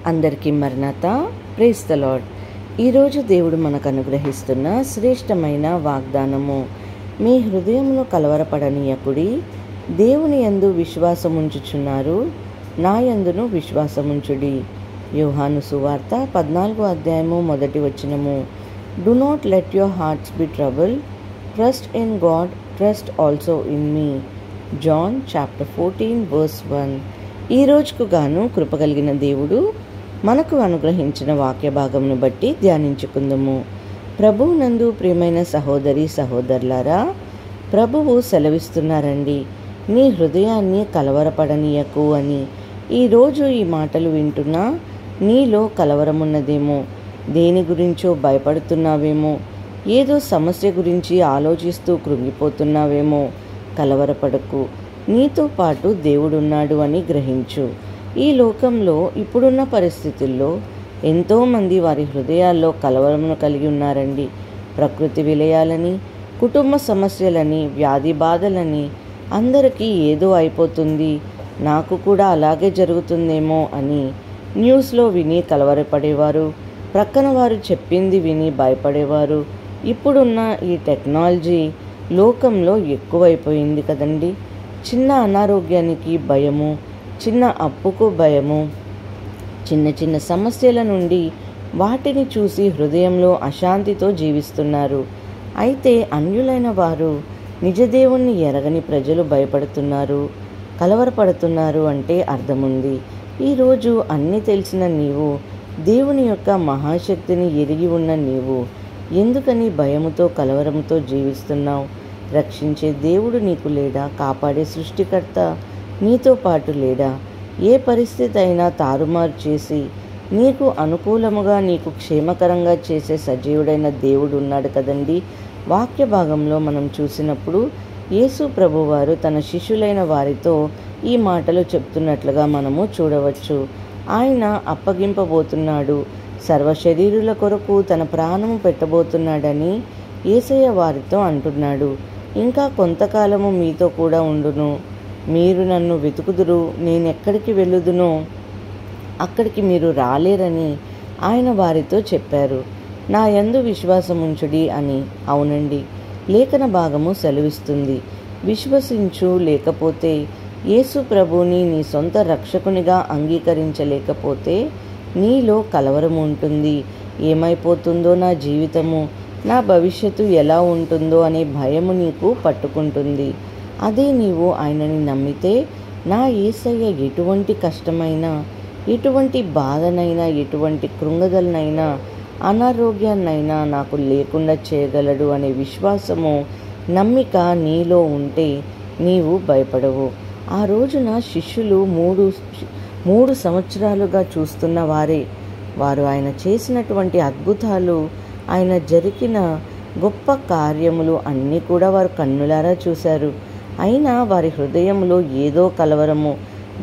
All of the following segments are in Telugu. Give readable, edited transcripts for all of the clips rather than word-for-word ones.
అందరికీ మరణాత. Praise the Lord. ఈరోజు దేవుడు మనకు అనుగ్రహిస్తున్న శ్రేష్టమైన వాగ్దానము, మీ హృదయమును కలవరపడనీయకుడి, దేవుని యందు విశ్వాసముంచుచున్నారు, నా యందును విశ్వాసముంచుడి. యోహాను సువార్త 14వ అధ్యాయము 1వ వచనము. Do not let your hearts be trouble, trust in God, trust also in me. John chapter 14 verse 1. ఈ రోజుకు గాను కృపగలిగిన దేవుడు మనకు అనుగ్రహించిన వాక్య భాగమును బట్టి ధ్యానించుకుందాము. ప్రభువునందు ప్రియమైన సహోదరి సహోదరులారా, ప్రభువు సెలవిస్తున్నారండి, నీ హృదయాన్ని కలవరపడనీయకు అని. ఈరోజు ఈ మాటలు వింటున్నా నీలో కలవరమున్నదేమో, దేని గురించో భయపడుతున్నావేమో, ఏదో సమస్య గురించి ఆలోచిస్తూ కృంగిపోతున్నావేమో. కలవరపడకు, నీతో పాటు దేవుడున్నాడు అని గ్రహించు. ఈ లోకంలో ఇప్పుడున్న పరిస్థితుల్లో ఎంతోమంది వారి హృదయాల్లో కలవరమును కలిగి ఉన్నారండి. ప్రకృతి విలయాలని, కుటుంబ సమస్యలని, వ్యాధి బాధలని, అందరికీ ఏదో అయిపోతుంది, నాకు కూడా అలాగే జరుగుతుందేమో అని న్యూస్లో విని కలవరపడేవారు, ప్రక్కన వారు చెప్పింది విని భయపడేవారు. ఇప్పుడున్న ఈ టెక్నాలజీ లోకంలో ఎక్కువైపోయింది కదండి. చిన్న అనారోగ్యానికి భయము, చిన్న అప్పుకు భయము, చిన్న చిన్న సమస్యల నుండి వాటిని చూసి హృదయంలో అశాంతితో జీవిస్తున్నారు. అయితే అన్యులైన వారు, నిజదేవుణ్ణి ఎరగని ప్రజలు భయపడుతున్నారు, కలవరపడుతున్నారు అంటే అర్థముంది. ఈరోజు అన్నీ తెలిసిన నీవు, దేవుని యొక్క మహాశక్తిని ఎరిగి ఉన్న నీవు ఎందుకని భయముతో కలవరముతో జీవిస్తున్నావు? రక్షించే దేవుడు నీకు లేడా? కాపాడే సృష్టికర్త నీతో పాటు లేడా? ఏ పరిస్థితి అయినా తారుమారు చేసి నీకు అనుకూలముగా, నీకు క్షేమకరంగా చేసే సజీవుడైన దేవుడు ఉన్నాడు కదండి. వాక్య భాగంలో మనం చూసినప్పుడు యేసు ప్రభువారు తన శిష్యులైన వారితో ఈ మాటలు చెప్తున్నట్లుగా మనము చూడవచ్చు. ఆయన అప్పగింపబోతున్నాడు, సర్వశరీరుల కొరకు తన ప్రాణము పెట్టబోతున్నాడని యేసయ్య వారితో అంటున్నాడు. ఇంకా కొంతకాలము మీతో కూడా ఉండును, మీరు నన్ను వెతుకుదురు, నేనెక్కడికి వెళ్ళుదునో అక్కడికి మీరు రాలేరని ఆయన వారితో చెప్పారు. నా యందు విశ్వాసముంచుడి అని. అవునండి, లేఖన భాగము సెలవిస్తుంది. విశ్వసించు, లేకపోతే యేసు ప్రభుని నీ సొంత రక్షకునిగా అంగీకరించలేకపోతే నీలో కలవరం ఉంటుంది. ఏమైపోతుందో నా జీవితము, నా భవిష్యత్తు ఎలా ఉంటుందో అనే భయము నీకు పట్టుకుంటుంది. అదే నీవు ఆయనని నమ్మితే, నా యేసయ్య ఎటువంటి కష్టమైనా, ఎటువంటి బాధనైనా, ఎటువంటి కృంగదలనైనా, అనారోగ్యాన్నైనా నాకు లేకుండా చేయగలడు అనే విశ్వాసము, నమ్మిక నీలో ఉంటే నీవు భయపడవు. ఆ రోజున శిష్యులు మూడు సంవత్సరాలుగా చూస్తున్న వారే. వారు ఆయన చేసినటువంటి అద్భుతాలు, ఆయన జరిగిన గొప్ప కార్యములు అన్నీ కూడా వారు కన్నులారా చూశారు. అయినా వారి హృదయంలో ఏదో కలవరము.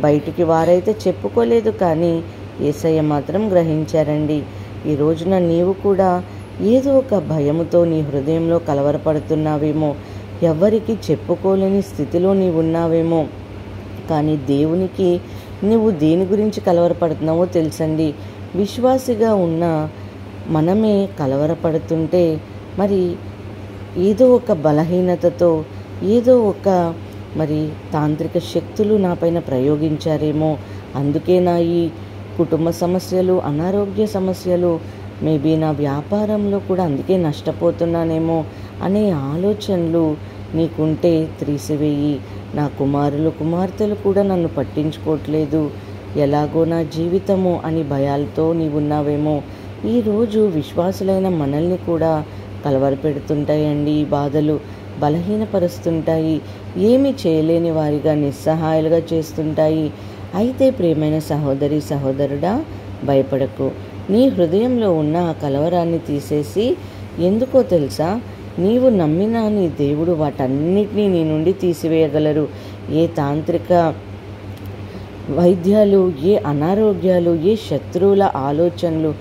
బయటికి వారైతే చెప్పుకోలేదు, కానీ యేసయ్య మాత్రం గ్రహించారండి. ఈ రోజున నీవు కూడా ఏదో ఒక భయముతో నీ హృదయంలో కలవరపడుతున్నావేమో, ఎవరికి చెప్పుకోలేని స్థితిలో నీవు ఉన్నావేమో. కానీ దేవునికి నువ్వు దేని గురించి కలవరపడుతున్నావో తెలుసండి. విశ్వాసిగా ఉన్న మనమే కలవరపడుతుంటే మరి ఏదో ఒక బలహీనతతో, ఏదో ఒక మరి తాంత్రిక శక్తులు నాపైన ప్రయోగించారేమో, అందుకే నా ఈ కుటుంబ సమస్యలు, అనారోగ్య సమస్యలు, మేబీ నా వ్యాపారంలో కూడా అందుకే నష్టపోతున్నానేమో అనే ఆలోచనలు నీకుంటే త్రీసివేయి. నా కుమారులు కుమార్తెలు కూడా నన్ను పట్టించుకోవట్లేదు, ఎలాగో నా జీవితము అని భయాలతో నీవున్నావేమో. ఈరోజు విశ్వాసులైన మనల్ని కూడా కలవరపెడుతుంటాయండి ఈ బాధలు, బలహీనపరుస్తుంటాయి, ఏమీ చేయలేని వారిగా, నిస్సహాయాలుగా చేస్తుంటాయి. అయితే ప్రియమైన సహోదరి సహోదరుడా, భయపడకు. నీ హృదయంలో ఉన్న ఆ కలవరాన్ని తీసేసి, ఎందుకో తెలుసా, నీవు నమ్మిన నీ దేవుడు వాటన్నిటినీ నీ నుండి తీసివేయగలరు. ఏ తాంత్రిక వైద్యాలు, ఏ అనారోగ్యాలు, ఏ శత్రువుల ఆలోచనలు,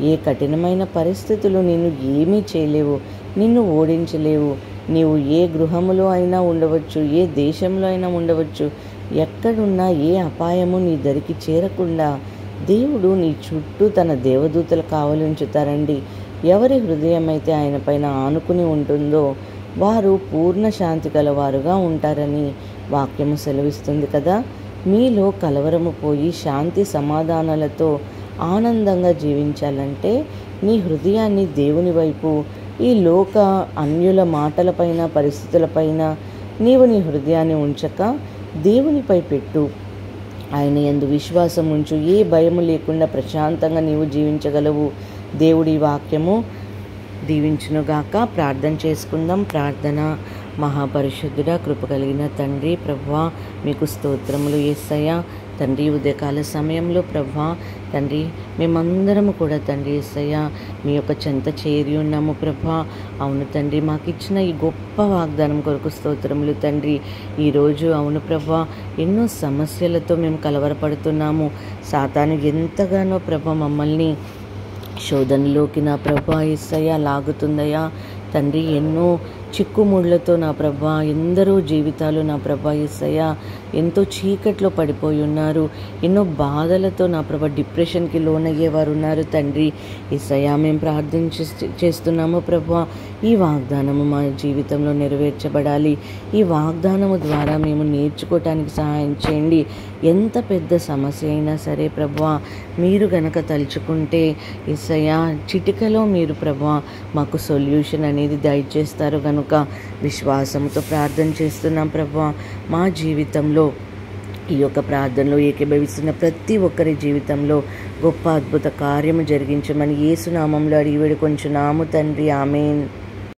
ఏ కఠినమైన పరిస్థితులు నిన్ను ఏమీ చేయలేవు, నిన్ను ఓడించలేవు. నీవు ఏ గృహములో అయినా ఉండవచ్చు, ఏ దేశంలో అయినా ఉండవచ్చు, ఎక్కడున్నా ఏ అపాయము నీ దరికి చేరకుండా దేవుడు నీ చుట్టూ తన దేవదూతలు కావలుంచుతారండి. ఎవరి హృదయం అయితే ఆయన పైన ఆనుకుని ఉంటుందో వారు పూర్ణ శాంతి గలవారుగా ఉంటారని వాక్యము సెలవిస్తుంది కదా. మీలో కలవరము పోయి శాంతి సమాధానాలతో ఆనందంగా జీవించాలంటే నీ హృదయాన్ని దేవుని వైపు, ఈ లోక అన్యుల మాటలపైన పరిస్థితులపైన నీవు నీ హృదయాన్ని ఉంచక దేవునిపై పెట్టు. ఆయన యందు విశ్వాసం ఉంచు. ఏ భయము లేకుండా ప్రశాంతంగా నీవు జీవించగలవు. దేవుడి వాక్యము దీవించునుగాక. ప్రార్థన చేసుకుందాం. ప్రార్థన. మహాపరిశుద్ధుడా, కృప కలిగిన తండ్రి, ప్రభువా మీకు స్తోత్రములు యేసయ్యా. తండ్రి, ఉదయకాల సమయంలో ప్రభువా తండ్రి మేమందరము కూడా తండ్రి యేసయ్యా మీ యొక్క చెంత చేరి ఉన్నాము ప్రభువా. అవును తండ్రి, మాకు ఇచ్చిన ఈ గొప్ప వాగ్దానం కొరకు స్తోత్రములు తండ్రి. ఈరోజు అవును ప్రభువా ఎన్నో సమస్యలతో మేము కలవరపడుతున్నాము. సాతాను ఎంతగానో ప్రభువా మమ్మల్ని శోధనలోకి నా ప్రభువా యేసయ్యా లాగుతుందయ్యా తండ్రి. ఎన్నో చిక్కుముళ్లతో నా ప్రభువా ఎందరో జీవితాలు నా ప్రభువా యేసయ్యా ఎంతో చీకట్లో పడిపోయి ఉన్నారు. ఎన్నో బాధలతో నా ప్రభా డిప్రెషన్కి లోనయ్యేవారు ఉన్నారు తండ్రి యేసయ్యా. మేము చేస్తున్నాము ప్రభువా, ఈ వాగ్దానము మా జీవితంలో నెరవేర్చబడాలి. ఈ వాగ్దానము ద్వారా మేము నేర్చుకోవటానికి సహాయం చేయండి. ఎంత పెద్ద సమస్య అయినా సరే ప్రభువా మీరు గనక తలుచుకుంటే యేసయ్యా చిటికలో మీరు ప్రభువా మాకు సొల్యూషన్ అనేది దయచేస్తారు కనుక విశ్వాసంతో ప్రార్థన చేస్తున్నాం ప్రభువా. మా జీవితంలో ఈ యొక్క ప్రార్థనలో ఏకీభవిస్తున్న ప్రతి ఒక్కరి జీవితంలో గొప్ప అద్భుత కార్యము జరిగించమని యేసు నామములో అడిగి వేడుకొంచున్నాము తండ్రి. ఆమేన్.